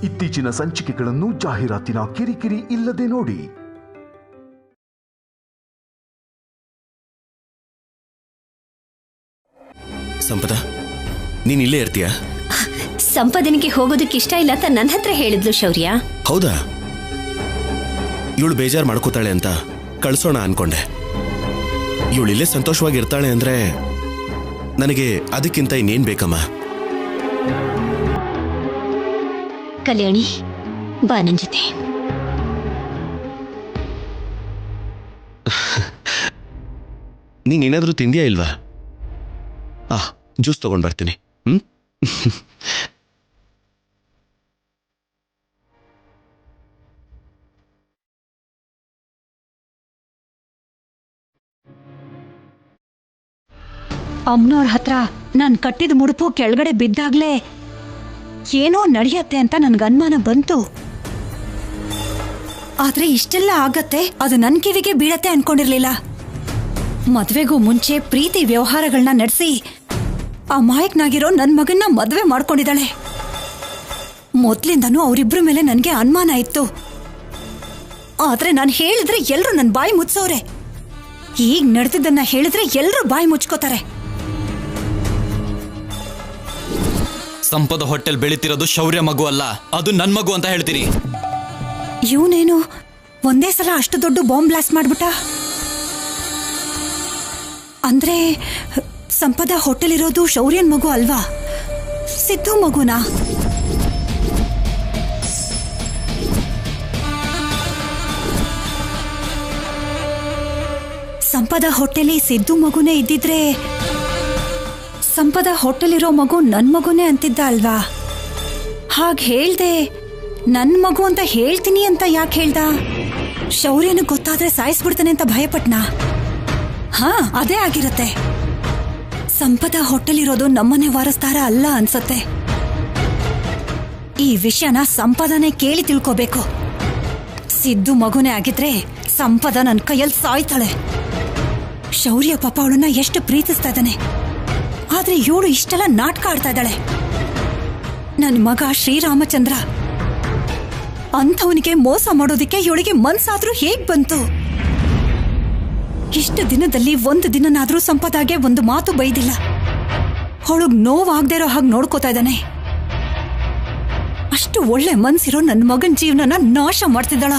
ಇತ್ತೀಚಿನ ಸಂಚಿಕೆಗಳನ್ನು ಜಾಹೀರಾತಿನ ಕಿರಿಕಿರಿ ಇಲ್ಲದೆ ನೋಡಿ. ಸಂಪದ, ನೀನ್ ಇಲ್ಲೇ ಇರ್ತೀಯಾ? ಸಂಪದನಿಗೆ ಹೋಗೋದಕ್ಕೆ ಇಷ್ಟ ಇಲ್ಲ ಅಂತ ನನ್ನ ಹತ್ರ ಹೇಳಿದ್ಲು ಶೌರ್ಯ. ಹೌದಾ? ಇವಳು ಬೇಜಾರು ಮಾಡ್ಕೋತಾಳೆ ಅಂತ ಕಳ್ಸೋಣ ಅನ್ಕೊಂಡೆ. ಇವಳಿಲ್ಲೇ ಸಂತೋಷವಾಗಿರ್ತಾಳೆ ಅಂದ್ರೆ ನನಗೆ ಅದಕ್ಕಿಂತ ಇನ್ನೇನ್ ಬೇಕಮ್ಮ? ಕಲ್ಯಾಣಿ, ಬಾ ನನ್ ಜೊತೆ. ನೀನೇನಾದ್ರೂ ತಿಂದಿಯಾ ಇಲ್ವಾ? ಜ್ಯೂಸ್ ತಗೊಂಡ್ ಬರ್ತೀನಿ. ಅಮ್ಮನವ್ರ ಹತ್ರ ನಾನು ಕಟ್ಟಿದ ಮುಡುಪು ಕೆಳಗಡೆ ಬಿದ್ದಾಗ್ಲೇ ಏನೋ ನಡೆಯತ್ತೆ ಅಂತ ನನ್ಗೆ ಅನುಮಾನ ಬಂತು. ಆದ್ರೆ ಇಷ್ಟೆಲ್ಲ ಆಗತ್ತೆ ಅದು ನನ್ನ ಕಿವಿಗೆ ಬೀಳತ್ತೆ ಅನ್ಕೊಂಡಿರ್ಲಿಲ್ಲ. ಮದ್ವೆಗೂ ಮುಂಚೆ ಪ್ರೀತಿ ವ್ಯವಹಾರಗಳನ್ನ ನಡೆಸಿ ಅಮಾಯಕನಾಗಿರೋ ನನ್ನ ಮಗನ್ನ ಮದ್ವೆ ಮಾಡ್ಕೊಂಡಿದ್ದಾಳೆ. ಮೊದ್ಲಿಂದನೂ ಅವರಿಬ್ರ ಮೇಲೆ ನನಗೆ ಅನುಮಾನ ಇತ್ತು. ಆದ್ರೆ ನಾನು ಹೇಳಿದ್ರೆ ಎಲ್ರು ನನ್ನ ಬಾಯಿ ಮುಚ್ಚೋರೆ. ಈಗ ನಡೆದಿದ್ದನ್ನ ಹೇಳಿದ್ರೆ ಎಲ್ರು ಬಾಯಿ ಮುಚ್ಕೋತಾರೆ. ಸಂಪದ ಹೋಟೆಲ್ ಬೆಳೀತಿರೋದು ಶೌರ್ಯ ಮಗು ಅಲ್ಲ, ಅದು ನನ್ ಮಗು ಅಂತ ಹೇಳ್ತೀನಿ. ಇವನೇನು ಒಂದೇ ಸಲ ಅಷ್ಟು ದೊಡ್ಡ ಬಾಂಬ್ ಬ್ಲಾಸ್ಟ್ ಮಾಡ್ಬಿಟ್ಟ? ಅಂದ್ರೆ ಸಂಪದ ಹೋಟೆಲ್ ಇರೋದು ಶೌರ್ಯನ್ ಮಗು ಅಲ್ವಾ? ಸಿದ್ದು ಮಗುನಾ? ಸಂಪದ ಹೋಟೆಲಿ ಸಿದ್ದು ಮಗುನೇ ಇದ್ದಿದ್ರೆ ಸಂಪದ ಹೋಟೆಲಿರೋ ಮಗು ನನ್ ಮಗುನೇ ಅಂತಿದ್ದ ಅಲ್ವಾ? ಹಾಗೆ ಹೇಳ್ದೆ ನನ್ ಮಗು ಅಂತ ಹೇಳ್ತೀನಿ ಅಂತ ಯಾಕೆ ಹೇಳ್ದ? ಶೌರ್ಯನ ಗೊತ್ತಾದ್ರೆ ಸಾಯಿಸ್ಬಿಡ್ತಾನೆ ಅಂತ ಭಯಪಟ್ನಾ? ಅದೇ ಆಗಿರತ್ತೆ. ಸಂಪದ ಹೋಟೆಲಿರೋದು ನಮ್ಮನೆ ವಾರಸ್ದಾರ ಅಲ್ಲ ಅನ್ಸತ್ತೆ. ಈ ವಿಷಯನ ಸಂಪದನೇ ಕೇಳಿ ತಿಳ್ಕೋಬೇಕು. ಸಿದ್ದು ಮಗುನೇ ಆಗಿದ್ರೆ ಸಂಪದ ನನ್ನ ಕೈಯಲ್ಲಿ ಸಾಯ್ತಾಳೆ. ಶೌರ್ಯ ಪಾಪ ಅವಳನ್ನ ಎಷ್ಟು ಪ್ರೀತಿಸ್ತಾ ಇದ್ದಾನೆ. ಆದ್ರೆ ಇವಳು ಇಷ್ಟೆಲ್ಲ ನಾಟಕ ಆಡ್ತಾ ಇದ್ದಾಳೆ. ನನ್ನ ಮಗ ಶ್ರೀರಾಮಚಂದ್ರ ಅಂಥವನಿಗೆ ಮೋಸ ಮಾಡೋದಿಕ್ಕೆ ಇವಳಿಗೆ ಮನ್ಸಾದ್ರೂ ಹೇಗ್ ಬಂತು? ಇಷ್ಟು ದಿನದಲ್ಲಿ ಒಂದು ದಿನನಾದ್ರೂ ಸಂಪದಾಗೆ ಒಂದು ಮಾತು ಬೈದಿಲ್ಲ. ಅವಳಿಗೆ ನೋವಾಗದೇ ಇರೋ ಹಾಗೆ ನೋಡ್ಕೋತಾ ಇದ್ದಾನೆ. ಅಷ್ಟು ಒಳ್ಳೆ ಮನ್ಸಿರೋ ನನ್ನ ಮಗನ ಜೀವನನ ನಾಶ ಮಾಡ್ತಿದ್ದಾಳ.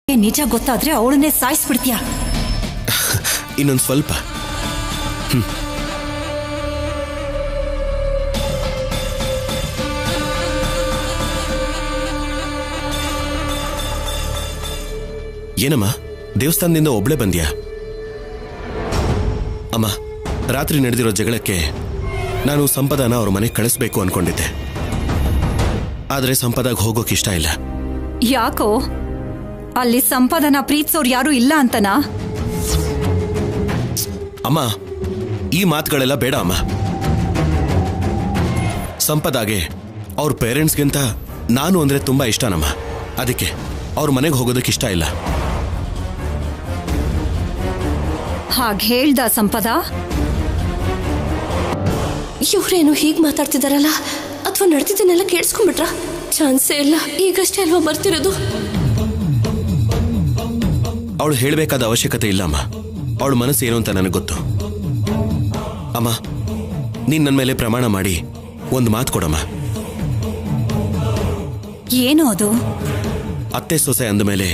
ನಿಜ ಗೊತ್ತಾದ್ರೆ ಅವಳನ್ನೇ ಸಾಯಿಸ್ಬಿಡ್ತೀಯ. ಇನ್ನೊಂದು ಸ್ವಲ್ಪ. ಏನಮ್ಮ, ದೇವಸ್ಥಾನದಿಂದ ಒಬ್ಳೆ ಬಂದ್ಯಾ? ಅಮ್ಮ, ರಾತ್ರಿ ನಡೆದಿರೋ ಜಗಳಕ್ಕೆ ನಾನು ಸಂಪದನ ಅವ್ರ ಮನೆಗೆ ಕಳಿಸ್ಬೇಕು ಅನ್ಕೊಂಡಿದ್ದೆ. ಆದ್ರೆ ಸಂಪದಾಗ ಹೋಗೋಕೆ ಇಷ್ಟ ಇಲ್ಲ. ಯಾಕೋ? ಅಲ್ಲಿ ಸಂಪದನ ಪ್ರೀತಿಸೋರು ಯಾರು ಇಲ್ಲ ಅಂತನಾ? ಅಮ್ಮ, ಈ ಮಾತುಗಳೆಲ್ಲ ಬೇಡ ಅಮ್ಮ. ಸಂಪದಾಗೆ ಅವ್ರ ಪೇರೆಂಟ್ಸ್ಗಿಂತ ನಾನು ಅಂದ್ರೆ ತುಂಬಾ ಇಷ್ಟನಮ್ಮ. ಅದಕ್ಕೆ ಅವ್ರ ಮನೆಗೆ ಹೋಗೋದಕ್ಕೆ ಇಷ್ಟ ಇಲ್ಲ. ಹಾಗೆ ಹೇಳ್ದ ಸಂಪದ? ಇವ್ರೇನು ಹೀಗೆ ಮಾತಾಡ್ತಿದಾರಲ್ಲ, ಅಥವಾ ನಡೆದಿದ್ದನ್ನೆಲ್ಲ ಕೇಳಿಸ್ಕೊಂಡ್ಬಿಟ್ರ? ಚಾನ್ಸೇ ಇಲ್ಲ, ಈಗಷ್ಟೇ ಅಲ್ವಾ ಬರ್ತಿರೋದು. ಅವಳು ಹೇಳಬೇಕಾದ ಅವಶ್ಯಕತೆ ಇಲ್ಲಮ್ಮ. ಅವಳು ಮನಸ್ಸು ಏನು ಅಂತ ನನಗೆ ಗೊತ್ತು. ಅಮ್ಮ, ನೀನ್ ನನ್ನ ಮೇಲೆ ಪ್ರಮಾಣ ಮಾಡಿ ಒಂದು ಮಾತು ಕೊಡಮ್ಮ. ಏನು ಅದು? ಅತ್ತೆ ಸೊಸೆ ಅಂದ ಮೇಲೆ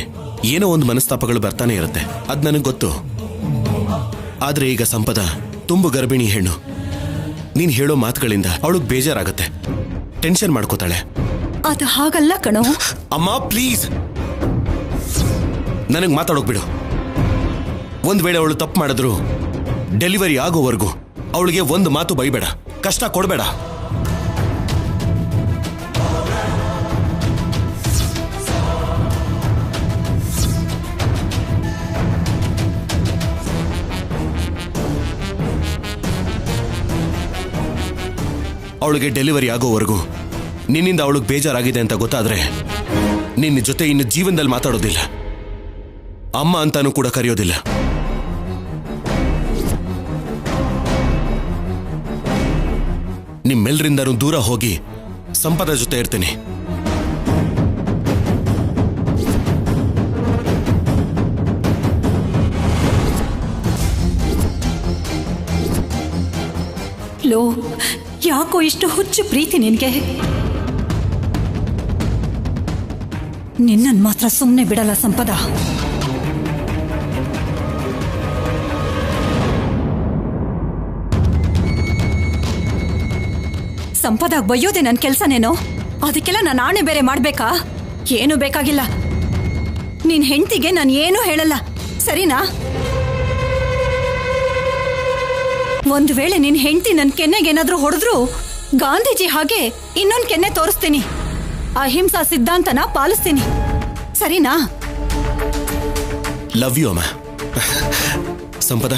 ಏನೋ ಒಂದು ಮನಸ್ತಾಪಗಳು ಬರ್ತಾನೆ ಇರುತ್ತೆ, ಅದು ನನಗೆ ಗೊತ್ತು. ಆದ್ರೆ ಈಗ ಸಂಪದ ತುಂಬು ಗರ್ಭಿಣಿ ಹೆಣ್ಣು. ನೀನ್ ಹೇಳೋ ಮಾತುಗಳಿಂದ ಅವಳಿಗೆ ಬೇಜಾರಾಗತ್ತೆ, ಟೆನ್ಷನ್ ಮಾಡ್ಕೋತಾಳೆ. ಅದು ಹಾಗಲ್ಲ ಕಣೋ. ಅಮ್ಮ ಪ್ಲೀಸ್, ನನಗೆ ಮಾತಾಡೋಕ್ ಬಿಡು. ಒಂದ್ ವೇಳೆ ಅವಳು ತಪ್ಪು ಮಾಡಿದ್ರು ಡೆಲಿವರಿ ಆಗೋವರೆಗೂ ಅವಳಿಗೆ ಒಂದು ಮಾತು ಬೈಬೇಡ, ಕಷ್ಟ ಕೊಡಬೇಡ. ಅವಳಿಗೆ ಡೆಲಿವರಿ ಆಗೋವರೆಗೂ ನಿನ್ನಿಂದ ಅವಳಿಗೆ ಬೇಜಾರಾಗಿದೆ ಅಂತ ಗೊತ್ತಾದ್ರೆ ನಿನ್ನ ಜೊತೆ ಇನ್ನು ಜೀವನದಲ್ಲಿ ಮಾತಾಡೋದಿಲ್ಲ, ಅಮ್ಮ ಅಂತಾನೂ ಕೂಡ ಕರೆಯೋದಿಲ್ಲ. ನಿಮ್ಮೆಲ್ಲರಿಂದನೂ ದೂರ ಹೋಗಿ ಸಂಪದ ಜೊತೆ ಇರ್ತೀನಿ. ಲೋ, ಯಾಕೋ ಇಷ್ಟು ಹುಚ್ಚು ಪ್ರೀತಿ ನಿನ್ಗೆ? ನಿನ್ನನ್ ಮಾತ್ರ ಸುಮ್ಮನೆ ಬಿಡಲ್ಲ ಸಂಪದ. ಸಂಪದ ಬೈಯೋದೆ ನನ್ನ ಕೆಲಸನೇನೋ? ಅದಕ್ಕೆಲ್ಲ ನಾನು ಆಣೆ ಬೇರೆ ಮಾಡ್ಬೇಕಾ? ಏನು ಬೇಕಾಗಿಲ್ಲ. ನಿನ್ ಹೆಂಡತಿಗೆ ನಾನು ಏನೂ ಹೇಳಲ್ಲ, ಸರಿನಾ? ಒಂದು ವೇಳೆ ನಿನ್ ಹೆಂಡತಿ ನನ್ನ ಕೆನ್ನೆಗೇನಾದ್ರೂ ಹೊಡೆದ್ರು ಗಾಂಧೀಜಿ ಹಾಗೆ ಇನ್ನೊಂದು ಕೆನ್ನೆ ತೋರಿಸ್ತೀನಿ. ಅಹಿಂಸಾ ಸಿದ್ಧಾಂತನ ಪಾಲಿಸ್ತೀನಿ, ಸರಿನಾ? ಲವ್ ಯು ಅಮ್ಮ. ಸಂಪದ,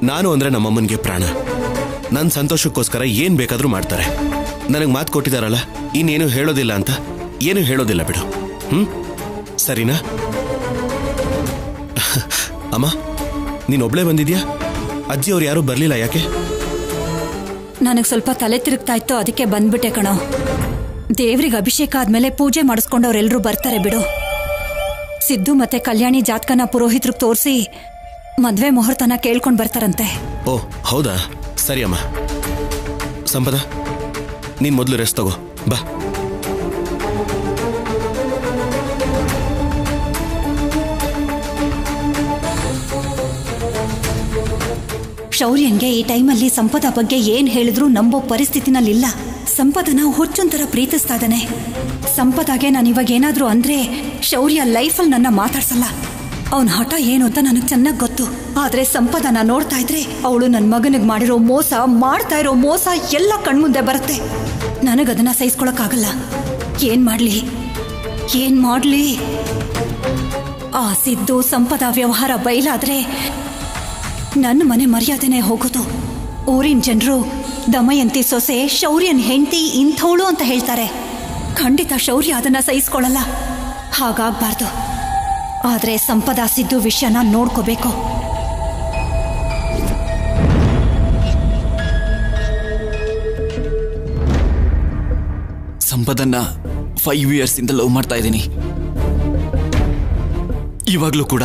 ನಾನು ಅಂದ್ರೆ ನಮ್ಮಮ್ಮನಿಗೆ ಪ್ರಾಣ. ನನ್ನ ಸಂತೋಷಕ್ಕೋಸ್ಕರ ಏನ್ ಬೇಕಾದ್ರೂ ಮಾಡ್ತಾರೆ. ನನಗೆ ಮಾತು ಕೊಟ್ಟಿದಾರಲ್ಲ, ಇನ್ನೇನು ಹೇಳೋದಿಲ್ಲ ಅಂತ. ಏನು ಹೇಳೋದಿಲ್ಲ ಬಿಡು. ಸರಿನಾ? ಅಮ್ಮ, ನೀನೊಬ್ಳೇ ಬಂದಿದ್ಯಾ? ಅಜ್ಜಿ ಅವ್ರು ಯಾರೂ ಬರ್ಲಿಲ್ಲ, ಯಾಕೆ? ನನಗೆ ಸ್ವಲ್ಪ ತಲೆ ತಿರುಗ್ತಾ ಇತ್ತು, ಅದಕ್ಕೆ ಬಂದ್ಬಿಟ್ಟೆ ಕಣೋ. ದೇವ್ರಿಗೆ ಅಭಿಷೇಕ ಆದ್ಮೇಲೆ ಪೂಜೆ ಮಾಡಿಸ್ಕೊಂಡವ್ರೆಲ್ಲರೂ ಬರ್ತಾರೆ ಬಿಡು. ಸಿದ್ದು ಮತ್ತೆ ಕಲ್ಯಾಣಿ ಜಾತಕನ ಪುರೋಹಿತರಿಗೆ ತೋರಿಸಿ ಮದ್ವೆ ಮುಹೂರ್ತನ ಕೇಳ್ಕೊಂಡು ಬರ್ತಾರಂತೆ. ಓ ಹೌದಾ? ಸರಿ ಅಮ್ಮ. ಸಂಪದ, ನೀನ್ ಮೊದಲು ರೆಸ್ಟ್ ತಗೋ, ಬಾ. ಶೌರ್ಯನ್ಗೆ ಈ ಟೈಮಲ್ಲಿ ಸಂಪದ ಬಗ್ಗೆ ಏನ್ ಹೇಳಿದ್ರು ನಂಬೋ ಪರಿಸ್ಥಿತಿನಲ್ಲಿಲ್ಲ. ಸಂಪದನ ಹುಚ್ಚೊಂಥರ ಪ್ರೀತಿಸ್ತಾ ಇದ್ದಾನೆ. ಸಂಪದಾಗೆ ನಾನು ಇವಾಗ ಏನಾದ್ರೂ ಅಂದ್ರೆ ಶೌರ್ಯ ಲೈಫಲ್ಲಿ ನನ್ನ ಮಾತಾಡ್ಸಲ್ಲ. ಅವನ ಹಠ ಏನು ಅಂತ ನನಗೆ ಚೆನ್ನಾಗಿ ಗೊತ್ತು. ಆದ್ರೆ ಸಂಪದನ ನೋಡ್ತಾ ಇದ್ರೆ ಅವಳು ನನ್ನ ಮಗನಿಗೆ ಮಾಡಿರೋ ಮೋಸ, ಮಾಡ್ತಾ ಇರೋ ಮೋಸ ಎಲ್ಲ ಕಣ್ಮುಂದೆ ಬರುತ್ತೆ. ನನಗದನ್ನ ಸಹಿಸ್ಕೊಳಕ್ಕಾಗಲ್ಲ. ಏನ್ ಮಾಡ್ಲಿ? ಆ ಸಿದ್ದು ಸಂಪದ ವ್ಯವಹಾರ ಬಯಲಾದ್ರೆ ನನ್ನ ಮನೆ ಮರ್ಯಾದೆನೇ ಹೋಗೋದು. ಊರಿನ ಜನರು ದಮಯಂತಿ ಸೊಸೆ ಶೌರ್ಯನ್ ಹೆಂಡತಿ ಇಂಥವಳು ಅಂತ ಹೇಳ್ತಾರೆ. ಖಂಡಿತ ಶೌರ್ಯ ಅದನ್ನ ಸಹಿಸ್ಕೊಳ್ಳಲ್ಲ. ಹಾಗಾಗ್ಬಾರ್ದು. ಆದ್ರೆ ಸಂಪದ ಸಿದ್ದು ವಿಷಯನ ನೋಡ್ಕೋಬೇಕು. ಸಂಪದನ್ನ 5 years ಇಂದ ಲವ್ ಮಾಡ್ತಾ ಇದ್ದೀನಿ. ಇವಾಗ್ಲೂ ಕೂಡ.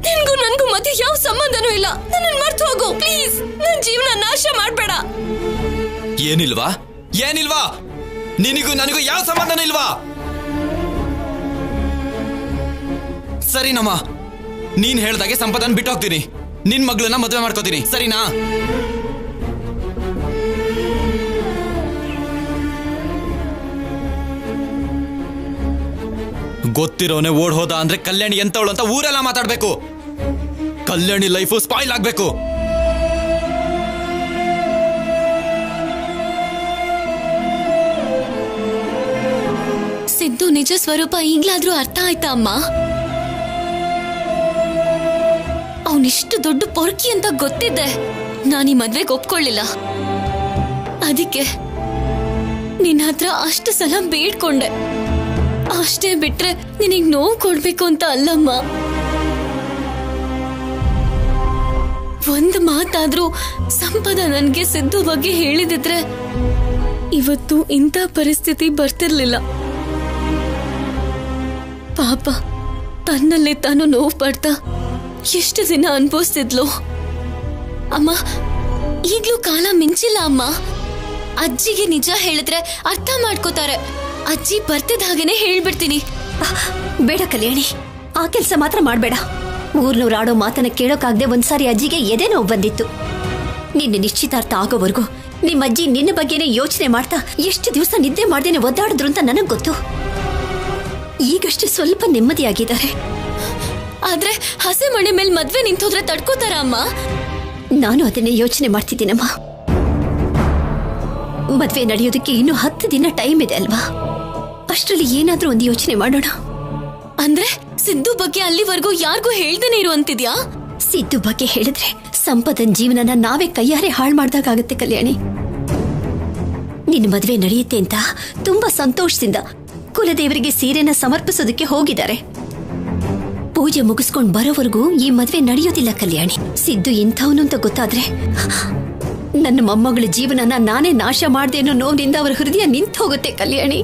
ನಿನ್ಗೂ ನನ್ಗೂ ಮಧ್ಯೆ ಯಾವ ಸಂಬಂಧನೂ ಇಲ್ಲ. ನನ್ನ ಮರ್ತು ಹೋಗು ಪ್ಲೀಸ್. ನನ್ನ ಜೀವನ ನಾಶ ಮಾಡ್ಬೇಡ. ಏನಿಲ್ವಾ? ನಿನಗೂ ನನಗೂ ಯಾವ ಸಂಬಂಧನೂ ಇಲ್ವಾ? ಸರಿನಮ್ಮ, ನೀನ್ ಹೇಳ್ದಾಗೆ ಸಂಪದನ್ ಬಿಟ್ಟು ಹೋಗ್ತೀನಿ. ನಿನ್ ಮಗಳನ್ನ ಮದುವೆ ಮಾಡ್ಕೋತೀನಿ, ಸರಿನಾ? ಗೊತ್ತಿರೋನೆ ಓಡ್ ಹೋದ ಅಂದ್ರೆ ಕಲ್ಯಾಣಿ ಎಂತವಳು ಅಂತ ಊರೆಲ್ಲ ಮಾತಾಡ್ಬೇಕು. ಕಲ್ಯಾಣಿ ಲೈಫು ಸ್ಪಾಯ್ಲ್ ಆಗ್ಬೇಕು. ಸಿದ್ದು ನಿಜ ಸ್ವರೂಪ ಈಗ್ಲಾದ್ರೂ ಅರ್ಥ ಆಯ್ತಾ ಅಮ್ಮ? ಅವನಿಷ್ಟು ದೊಡ್ಡ ಪೊರ್ಕಿ ಅಂತ ಗೊತ್ತಿದ್ದೆ ನಾನು ಈ ಮದ್ವೆಗೆ ಒಪ್ಕೊಳ್ಳಿಲ್ಲ. ಅದಕ್ಕೆ ನಿನ್ನ ಹತ್ರ ಅಷ್ಟು ಸಲ ಬೇಡ್ಕೊಂಡೆ. ಅಷ್ಟೇ ಬಿಟ್ರೆ ನಿನಗೆ ನೋವು ಕೊಡ್ಬೇಕು ಅಂತ ಅಲ್ಲಮ್ಮ. ಒಂದು ಮಾತಾದ್ರೂ ಸಂಪದ ನನ್ಗೆ ಸಿದ್ದು ಬಗ್ಗೆ ಹೇಳಿದಿದ್ರೆ ಇವತ್ತು ಇಂಥ ಪರಿಸ್ಥಿತಿ ಬರ್ತಿರ್ಲಿಲ್ಲ. ಪಾಪ ತನ್ನಲ್ಲಿ ತಾನು ನೋವು ಪಡ್ತಾ ಎಷ್ಟು ದಿನ ಅನ್ಭವಿಸ್ತಿದ್ಲು. ಅಮ್ಮ, ಈಗ್ಲೂ ಕಾಲ ಮಿಂಚಿಲ್ಲ ಅಮ್ಮ. ಅಜ್ಜಿಗೆ ನಿಜ ಹೇಳಿದ್ರೆ ಅರ್ಥ ಮಾಡ್ಕೋತಾರೆ. ಅಜ್ಜಿ ಬರ್ತಿದ್ದ ಹಾಗೇನೆ ಹೇಳ್ಬಿಡ್ತೀನಿ. ಬೇಡ ಕಲ್ಯಾಣಿ, ಆ ಕೆಲಸ ಮಾತ್ರ ಮಾಡ್ಬೇಡ. 300 ಆಡೋ ಮಾತನ್ನ ಕೇಳೋಕಾಗದೆ ಒಂದ್ಸಾರಿ ಅಜ್ಜಿಗೆ ಎದೆ ನೋವು ಬಂದಿತ್ತು. ನಿನ್ನ ನಿಶ್ಚಿತಾರ್ಥ ಆಗೋವರೆಗೂ ನಿಮ್ಮ ಅಜ್ಜಿ ನಿನ್ನ ಬಗ್ಗೆನೇ ಯೋಚನೆ ಮಾಡ್ತಾ ಎಷ್ಟು ದಿವಸ ನಿದ್ದೆ ಮಾಡ್ದೇನೆ ಒದ್ದಾಡಿದ್ರು ಅಂತ ನನಗ್ ಗೊತ್ತು. ಈಗಷ್ಟೇ ಸ್ವಲ್ಪ ನೆಮ್ಮದಿಯಾಗಿದ್ದಾರೆ. ಆದ್ರೆ ಹಸೆ ಮಣೆ ಮೇಲೆ ಮದ್ವೆ ನಿಂತೋದ್ರೆ ತಡ್ಕೋತಾರ ಅಮ್ಮ? ನಾನು ಅದನ್ನೇ ಯೋಚನೆ ಮಾಡ್ತಿದ್ದೀನಮ್ಮ. ಮದ್ವೆ ನಡೆಯೋದಕ್ಕೆ ಇನ್ನು 10 ದಿನ ಟೈಮ್ ಇದೆ ಅಲ್ವಾ? ಅಷ್ಟರಲ್ಲಿ ಏನಾದ್ರೂ ಒಂದು ಯೋಚನೆ ಮಾಡೋಣ. ಅಂದ್ರೆ ಸಿದ್ದು ಬಗ್ಗೆ ಅಲ್ಲಿವರೆಗೂ ಯಾರಿಗೂ ಹೇಳ್ದೇನೆ ಇರು ಅಂತಿದ್ಯಾ? ಸಿದ್ದು ಬಗ್ಗೆ ಹೇಳಿದ್ರೆ ಸಂಪದನ್ ಜೀವನನ ನಾವೇ ಕೈಯಾರೆ ಹಾಳು ಮಾಡ್ದಾಗತ್ತೆ ಕಲ್ಯಾಣಿ. ನಿನ್ನ ಮದ್ವೆ ನಡೆಯುತ್ತೆ ಅಂತ ತುಂಬಾ ಸಂತೋಷದಿಂದ ಕುಲದೇವರಿಗೆ ಸೀರೆನ ಸಮರ್ಪಿಸೋದಕ್ಕೆ ಹೋಗಿದ್ದಾರೆ. ಪೂಜೆ ಮುಗಿಸ್ಕೊಂಡು ಬರೋವರೆಗೂ ಈ ಮದ್ವೆ ನಡೆಯೋದಿಲ್ಲ ಕಲ್ಯಾಣಿ. ಸಿದ್ದು ಇಂಥವನು ಅಂತ ಗೊತ್ತಾದ್ರೆ ನನ್ನ ಮೊಮ್ಮಗಳ ಜೀವನನ ನಾನೇ ನಾಶ ಮಾಡ್ದೆ ಅನ್ನೋ ನೋವಿನಿಂದ ಅವರ ಹೃದಯ ನಿಂತು ಹೋಗುತ್ತೆ ಕಲ್ಯಾಣಿ.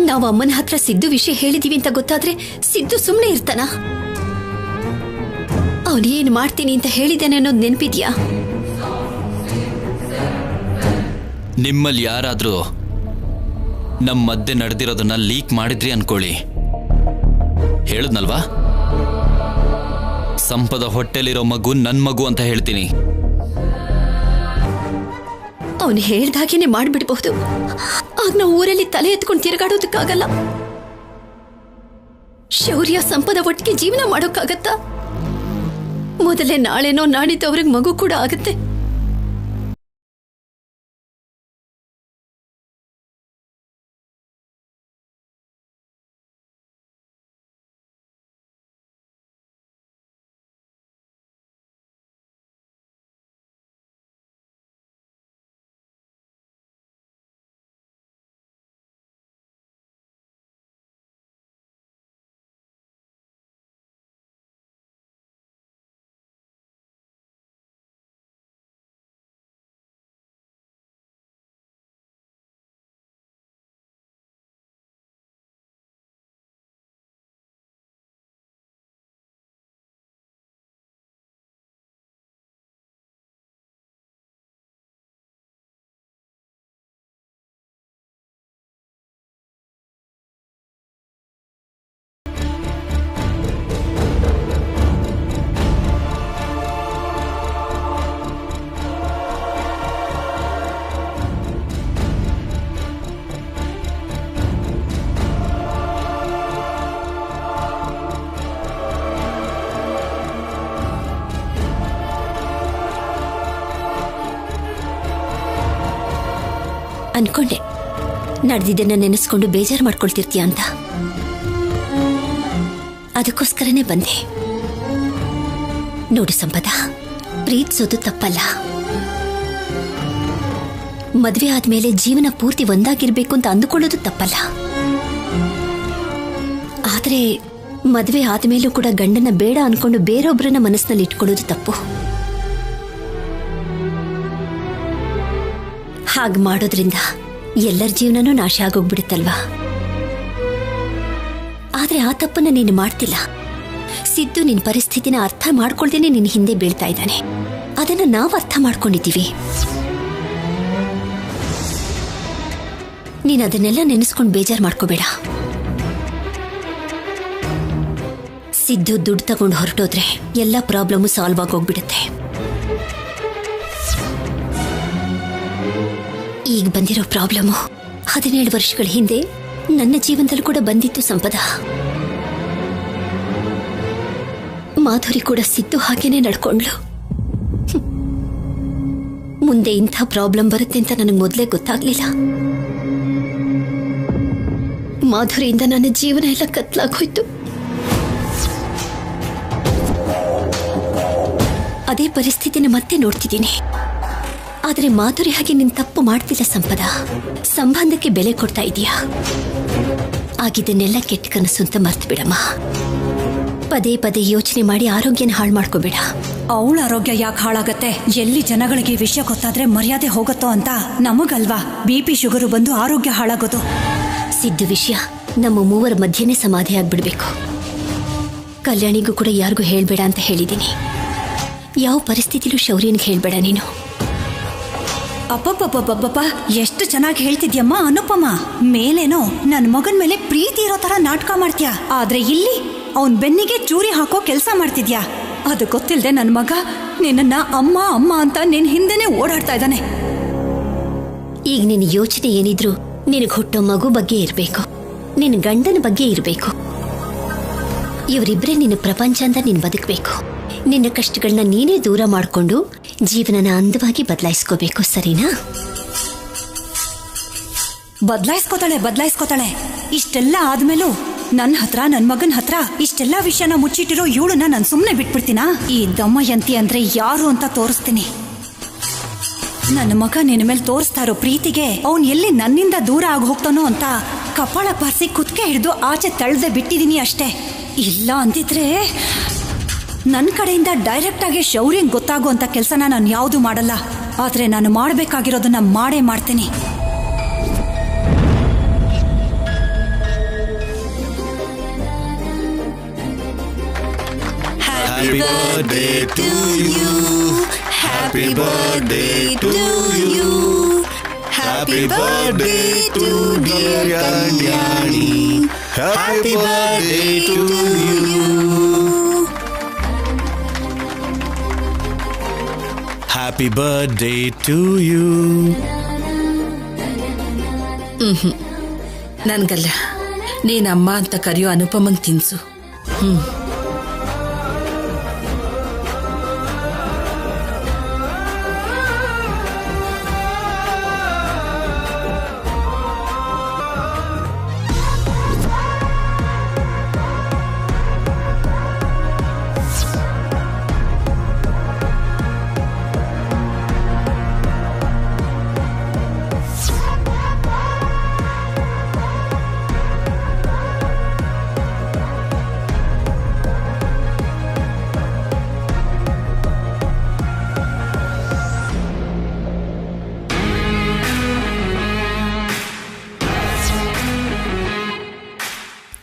ನಾವು ಅಮ್ಮನ ಹತ್ರ ಸಿದ್ದು ವಿಷಯ ಹೇಳಿದೀವಿ ಅಂತ ಗೊತ್ತಾದ್ರೆ ಸಿದ್ದು ಸುಮ್ಮನೆ ಇರ್ತಾನ? ಅವನೇನ್ ಮಾಡ್ತೀನಿ ಅಂತ ಹೇಳಿದ್ದೇನೆ ಅನ್ನೋದು ನೆನಪಿದ್ಯಾ? ನಿಮ್ಮಲ್ಲಿ ಯಾರಾದ್ರೂ ನಮ್ಮ ಮಧ್ಯೆ ನಡೆದಿರೋದನ್ನ ಲೀಕ್ ಮಾಡಿದ್ರಿ ಅನ್ಕೊಳ್ಳಿ. ಹೇಳದ್ನಲ್ವಾ, ಸಂಪದ ಹೊಟ್ಟೆಲಿರೋ ಮಗು ನನ್ ಮಗು ಅಂತ ಹೇಳ್ತೀನಿ. ಅವನು ಹೇಳ್ದಾಗೇನೆ ಮಾಡ್ಬಿಡ್ಬಹುದು. ಆಗ ನಾವು ಊರಲ್ಲಿ ತಲೆ ಎತ್ಕೊಂಡು ತಿರುಗಾಡೋದಕ್ಕಾಗಲ್ಲ. ಶೌರ್ಯ ಸಂಪದ ಒಟ್ಟಿಗೆ ಜೀವನ ಮಾಡೋಕ್ಕಾಗತ್ತಾ? ಮೊದಲೇ ನಾಳೆನೋ ನಾಡಿದ್ದು ಅವ್ರಿಗೆ ಮಗು ಕೂಡ ಆಗತ್ತೆ. ಅನ್ಕೊಂಡೆ ನಡೆದಿದ್ದನ್ನ ನೆನೆಸ್ಕೊಂಡು ಬೇಜಾರು ಮಾಡ್ಕೊಳ್ತಿರ್ತೀಯ ಅಂತ. ಅದಕ್ಕೋಸ್ಕರನೇ ಬಂದೆ. ನೋಡು ಸಂಪದ, ಪ್ರೀತಿಸೋದು ತಪ್ಪಲ್ಲ. ಮದ್ವೆ ಆದ್ಮೇಲೆ ಜೀವನ ಪೂರ್ತಿ ಒಂದಾಗಿರ್ಬೇಕು ಅಂತ ಅಂದುಕೊಳ್ಳೋದು ತಪ್ಪಲ್ಲ. ಆದ್ರೆ ಮದ್ವೆ ಆದ್ಮೇಲೂ ಕೂಡ ಗಂಡನ ಬೇಡ ಅನ್ಕೊಂಡು ಬೇರೊಬ್ಬರನ್ನ ಮನಸ್ಸಿನಲ್ಲಿ ಇಟ್ಕೊಳ್ಳೋದು ತಪ್ಪು. ಹಾಗೆ ಮಾಡೋದ್ರಿಂದ ಎಲ್ಲರ ಜೀವನನೂ ನಾಶ ಆಗೋಗ್ಬಿಡುತ್ತಲ್ವಾ? ಆದ್ರೆ ಆ ತಪ್ಪನ್ನ ನೀನು ಮಾಡ್ತಿಲ್ಲ. ಸಿದ್ದು ನಿನ್ ಪರಿಸ್ಥಿತಿನ ಅರ್ಥ ಮಾಡ್ಕೊಳ್ದೇನೆ ನಿನ್ ಹಿಂದೆ ಬೀಳ್ತಾ ಇದ್ದಾನೆ. ಅದನ್ನ ನಾವು ಅರ್ಥ ಮಾಡ್ಕೊಂಡಿದ್ದೀವಿ. ನೀನ್ ಅದನ್ನೆಲ್ಲ ನೆನೆಸ್ಕೊಂಡು ಬೇಜಾರು ಮಾಡ್ಕೋಬೇಡ. ಸಿದ್ದು ದುಡ್ಡು ತಗೊಂಡು ಹೊರಟೋದ್ರೆ ಎಲ್ಲ ಪ್ರಾಬ್ಲಮ್ಮು ಸಾಲ್ವ್ ಆಗೋಗ್ಬಿಡುತ್ತೆ. ಈಗ ಬಂದಿರೋ ಪ್ರಾಬ್ಲಮ್ಮು 17 ವರ್ಷಗಳ ಹಿಂದೆ ನನ್ನ ಜೀವನದಲ್ಲಿ ಕೂಡ ಬಂದಿತ್ತು ಸಂಪದ. ಮಾಧುರಿ ಕೂಡ ಸಿದ್ದು ಹಾಗೇನೆ ನಡ್ಕೊಂಡ್ಲು. ಮುಂದೆ ಇಂಥ ಪ್ರಾಬ್ಲಮ್ ಬರುತ್ತೆ ಅಂತ ನನಗೆ ಮೊದಲೇ ಗೊತ್ತಾಗ್ಲಿಲ್ಲ. ಮಾಧುರಿಯಿಂದ ನನ್ನ ಜೀವನ ಎಲ್ಲ ಕತ್ಲಾಗೋಯ್ತು. ಅದೇ ಪರಿಸ್ಥಿತಿನ ಮತ್ತೆ ನೋಡ್ತಿದ್ದೀನಿ. ಆದ್ರೆ ಮಾಧುರಿ ಹಾಗೆ ನಿನ್ ತಪ್ಪು ಮಾಡ್ತಿಲ್ಲ ಸಂಪದ. ಸಂಬಂಧಕ್ಕೆ ಬೆಲೆ ಕೊಡ್ತಾ ಇದೀಯಾ. ಆಗಿದ್ದನ್ನೆಲ್ಲ ಕೆಟ್ಟ ಕನಸು ಅಂತ ಮರ್ತು ಬಿಡಮ್ಮ. ಪದೇ ಪದೇ ಯೋಚನೆ ಮಾಡಿ ಆರೋಗ್ಯನ ಹಾಳು ಮಾಡ್ಕೋಬೇಡ. ಅವಳ ಆರೋಗ್ಯ ಯಾಕೆ ಹಾಳಾಗತ್ತೆ? ಎಲ್ಲಿ ಜನಗಳಿಗೆ ವಿಷಯ ಗೊತ್ತಾದ್ರೆ ಮರ್ಯಾದೆ ಹೋಗುತ್ತೋ ಅಂತ ನಮಗಲ್ವಾ BP ಶುಗರು ಬಂದು ಆರೋಗ್ಯ ಹಾಳಾಗೋದು. ಸಿದ್ದು ವಿಷಯ ನಮ್ಮ ಮೂವರ ಮಧ್ಯೆನೇ ಸಮಾಧಿ ಆಗ್ಬಿಡ್ಬೇಕು. ಕಲ್ಯಾಣಿಗೂ ಕೂಡ ಯಾರಿಗೂ ಹೇಳ್ಬೇಡ ಅಂತ ಹೇಳಿದ್ದೀನಿ. ಯಾವ ಪರಿಸ್ಥಿತಿಲೂ ಶೌರ್ಯನಿಗೆ ಹೇಳ್ಬೇಡ ನೀನು. ಅಪ್ಪಪ್ಪಪ್ಪಪ್ಪಪ್ಪ, ಎಷ್ಟು ಚೆನ್ನಾಗಿ ಹೇಳ್ತಿದ್ಯಮ್ಮ ಅನುಪಮ. ಮೇಲೇನೋ ನನ್ನ ಮಗನ ಮೇಲೆ ಪ್ರೀತಿ ಇರೋ ತರ ನಾಟಕ ಮಾಡ್ತೀಯ, ಆದ್ರೆ ಇಲ್ಲಿ ಅವನ್ ಬೆನ್ನಿಗೆ ಚೂರಿ ಹಾಕೋ ಕೆಲಸ ಮಾಡ್ತಿದ್ಯಾ. ಅದು ಗೊತ್ತಿಲ್ಲದೆ ನನ್ನ ಮಗ ನಿನ್ನ ಅಮ್ಮ ಅಮ್ಮ ಅಂತ ನಿನ್ ಹಿಂದೆನೆ ಓಡಾಡ್ತಾ ಇದ್ದಾನೆ. ಈಗ ನಿನ್ನ ಯೋಚನೆ ಏನಿದ್ರು ನಿನಗೆ ಹುಟ್ಟೋ ಮಗು ಬಗ್ಗೆ ಇರಬೇಕು, ನಿನ್ನ ಗಂಡನ ಬಗ್ಗೆ ಇರಬೇಕು. ಇವರಿಬ್ಬರೇ ನಿನ್ನ ಪ್ರಪಂಚ ಅಂತ ನೀನು ಬದುಕಬೇಕು. ನಿನ್ನ ಕಷ್ಟಗಳನ್ನ ನೀನೇ ದೂರ ಮಾಡಿಕೊಂಡು ಜೀವನನ ಅಂದವಾಗಿ ಬದಲಾಯಿಸ್ಕೋಬೇಕು, ಸರಿನಾ? ಬದಲಾಯಿಸ್ಕೋತಾಳೆ. ಇಷ್ಟೆಲ್ಲ ಆದ್ಮೇಲೂ ನನ್ನ ಹತ್ರ ನನ್ನ ಮಗನ ಹತ್ರ ಇಷ್ಟೆಲ್ಲಾ ವಿಷಯನ ಮುಚ್ಚಿಟ್ಟಿರೋ ಇವಳನ್ನ ನಾನು ಸುಮ್ಮನೆ ಬಿಟ್ಬಿಡ್ತೀನಾ? ಈ ದಮಯಂತಿ ಅಂದ್ರೆ ಯಾರು ಅಂತ ತೋರಿಸ್ತೀನಿ. ನನ್ನ ಮಗ ನಿನ್ನ ಮೇಲೆ ತೋರಿಸ್ತಾ ಇರೋ ಪ್ರೀತಿಗೆ ಅವನ್ ಎಲ್ಲಿ ನನ್ನಿಂದ ದೂರ ಆಗಿ ಹೋಗ್ತಾನೋ ಅಂತ ಕಪಾಳ ಪಾರಿಸಿ ಕುತ್ಕೆ ಹಿಡಿದು ಆಚೆ ತಳ್ದೆ ಬಿಟ್ಟಿದೀನಿ ಅಷ್ಟೇ. ಇಲ್ಲ ಅಂತಿದ್ರೆ ನನ್ನ ಕಡೆಯಿಂದ ಡೈರೆಕ್ಟ್ ಆಗಿ ಶೌರ್ಯಂಗ್ ಗೊತ್ತಾಗೋ ಅಂತ ಕೆಲಸನ ನಾನು ಯಾವುದು ಮಾಡಲ್ಲ. ಆದ್ರೆ ನಾನು ಮಾಡಬೇಕಾಗಿರೋದನ್ನ ಮಾಡೇ ಮಾಡ್ತೀನಿ. Happy birthday to you. Happy birthday to you. Happy birthday to dear Kalyani. Happy birthday to you. Happy birthday to you. ನನ್ಗಲ್ಲ, ನೀನಮ್ಮ ಅಂತ ಕರೆಯೋ ಅನುಪಮಂಗ್ ತಿನ್ಸು.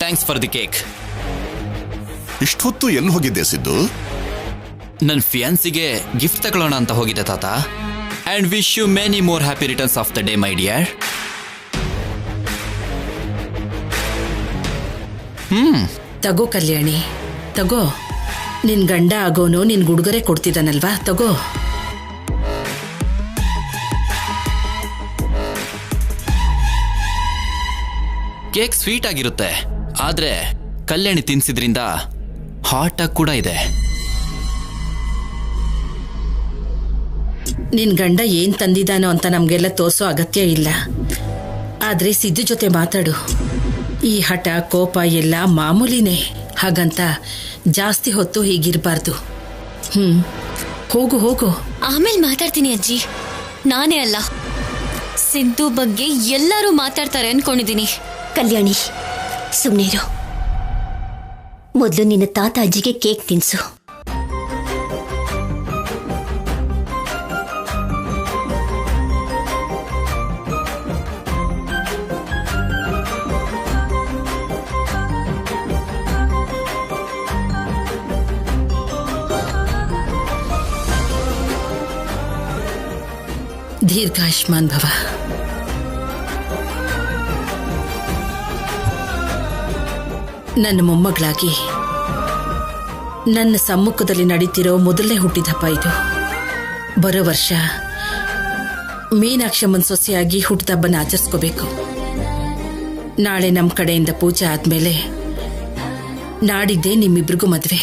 Thanks for the cake. ಇಷ್ಟೊತ್ತು ಎಲ್ಲಿ ಹೋಗಿದ್ದೆ ಸಿದ್ದು? ನನ್ನ ಫಿಯಾನ್ಸಿಗೆ ಗಿಫ್ಟ್ ತಗೊಳ್ಳೋಣ ಅಂತ ಹೋಗಿದ್ದೆ ತಾತ. And wish you many more happy returns of the day my dear. ತಗೋ ಕಲ್ಯಾಣಿ, ತಗೋ. ನಿನ್ ಗಂಡ ಆಗೋನು ನಿನ್ ಉಡುಗೊರೆ ಕೊಡ್ತಿದ್ದಾನಲ್ವಾ, ತಗೋ. ಕೇಕ್ ಸ್ವೀಟ್ ಆಗಿರುತ್ತೆ, ಆದ್ರೆ ಕಲ್ಯಾಣಿ ತಿನ್ಸಿದ್ರಿಂದ ಹಾಟ್ ಆಗಿ ಕೂಡ ಇದೆ. ನಿನ್ ಗಂಡ ಏನ್ ತಂದಿದ್ದಾನೋ ಅಂತ ನಮ್ಗೆಲ್ಲ ತೋರ್ಸೋ ಅಗತ್ಯ ಇಲ್ಲ. ಆದ್ರೆ ಸಿದ್ದು ಜೊತೆ ಮಾತಾಡು. ಈ ಹಠ ಕೋಪ ಎಲ್ಲ ಮಾಮೂಲಿನೇ, ಹಾಗಂತ ಜಾಸ್ತಿ ಹೊತ್ತು ಹೀಗಿರ್ಬಾರ್ದು. ಹೋಗು ಹೋಗು. ಆಮೇಲೆ ಮಾತಾಡ್ತೀನಿ ಅಜ್ಜಿ. ನಾನೇ ಅಲ್ಲ, ಸಿದ್ದು ಬಗ್ಗೆ ಎಲ್ಲರೂ ಮಾತಾಡ್ತಾರೆ ಅನ್ಕೊಂಡಿದ್ದೀನಿ. ಕಲ್ಯಾಣಿ, ಸುಮ್ಮನಿರು. ಮೊದಲು ನಿನ್ನ ತಾತ ಅಜ್ಜಿಗೆ ಕೇಕ್ ತಿನ್ಸು. ದೀರ್ಘಾಯುಷ್ಮಾನ್ ಭವ. ನನ್ನ ಮೊಮ್ಮಗಳಾಗಿ ನನ್ನ ಸಮ್ಮುಖದಲ್ಲಿ ನಡೀತಿರೋ ಮೊದಲನೇ ಹುಟ್ಟಿದ ಹಬ್ಬ ಇದು. ಬರೋ ವರ್ಷ ಮೀನಾಕ್ಷಮ್ಮನ ಸೊಸೆಯಾಗಿ ಹುಟ್ಟಿದ ಹಬ್ಬನ ಆಚರಿಸ್ಕೋಬೇಕು. ನಾಳೆ ನಮ್ಮ ಕಡೆಯಿಂದ ಪೂಜೆ ಆದ್ಮೇಲೆ ನಾಡಿದ್ದೇ ನಿಮ್ಮಿಬ್ರಿಗೂ ಮದುವೆ.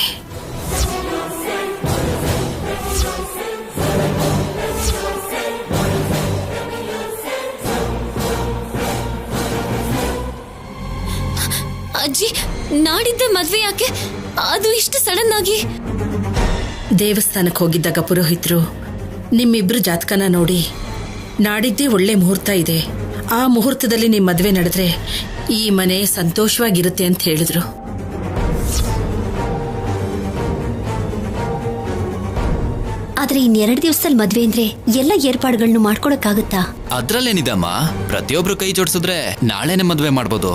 ಅಜ್ಜಿ, ನಾಡಿದ್ದೆ ಮದ್ವೆ ಯಾಕೆ? ಅದು ಇಷ್ಟು ಸಡನ್ ಆಗಿ? ದೇವಸ್ಥಾನಕ್ಕೆ ಹೋಗಿದ್ದಾಗ ಪುರೋಹಿತರು ನಿಮ್ಮಿಬ್ರು ಜಾತಕನ ನೋಡಿ ನಾಡಿದ್ದೇ ಒಳ್ಳೆ ಮುಹೂರ್ತ ಇದೆ, ಆ ಮುಹೂರ್ತದಲ್ಲಿ ನಿಮ್ಮ ಮದುವೆ ನಡೆದ್ರೆ ಈ ಮನೆ ಸಂತೋಷವಾಗಿರುತ್ತೆ ಅಂತ ಹೇಳಿದ್ರು. ಆದ್ರೆ ಇನ್ನೆರಡು ದಿವಸದಲ್ಲಿ ಮದ್ವೆ ಅಂದ್ರೆ ಎಲ್ಲ ಏರ್ಪಾಡುಗಳನ್ನು ಮಾಡ್ಕೊಳಕ್ಕಾಗುತ್ತಾ? ಅದ್ರಲ್ಲೇನಿದಮ್ಮ, ಪ್ರತಿಯೊಬ್ರು ಕೈ ಜೋಡಿಸಿದ್ರೆ ನಾಳೆನೆ ಮದ್ವೆ ಮಾಡ್ಬೋದು.